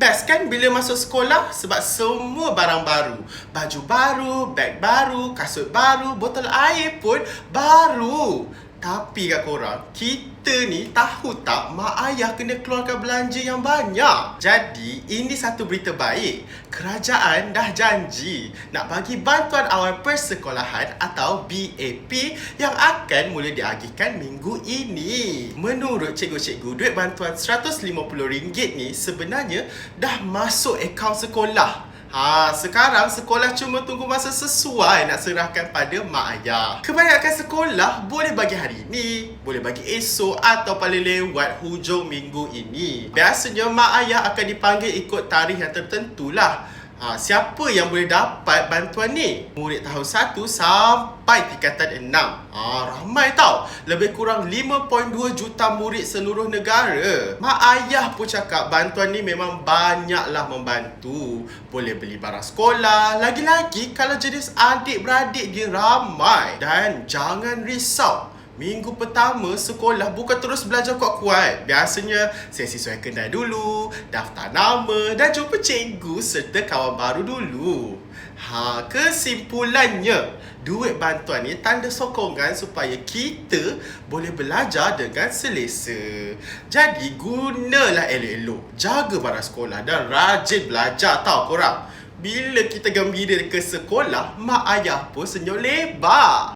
Best kan bila masuk sekolah sebab semua barang baru. Baju baru, beg baru, kasut baru, botol air pun baru. Tapi kat korang, kita ni tahu tak mak ayah kena keluarkan belanja yang banyak. Jadi, ini satu berita baik. Kerajaan dah janji nak bagi bantuan awal persekolahan atau BAP yang akan mula diagihkan minggu ini. Menurut cikgu-cikgu, duit bantuan RM150 ni sebenarnya dah masuk akaun sekolah. Sekarang sekolah cuma tunggu masa sesuai nak serahkan pada mak ayah. Kebanyakan sekolah boleh bagi hari ini, boleh bagi esok atau paling lewat hujung minggu ini. Biasanya mak ayah akan dipanggil ikut tarikh yang tertentu lah. Siapa yang boleh dapat bantuan ni? Murid tahun 1 sampai tingkatan 6. Ramai tau. Lebih kurang 5.2 juta murid seluruh negara. Mak ayah pun cakap bantuan ni memang banyaklah membantu. Boleh beli barang sekolah. Lagi-lagi kalau jenis adik-beradik dia ramai. Dan jangan risau. Minggu pertama sekolah bukan terus belajar kuat-kuat. Biasanya sesi suai kedai dulu, daftar nama dan jumpa cikgu serta kawan baru dulu. Kesimpulannya, duit bantuan ni tanda sokongan supaya kita boleh belajar dengan selesa. Jadi gunalah elok-elok. Jaga barang sekolah dan rajin belajar tau korang. Bila kita gembira ke sekolah, mak ayah pun senyum lebar.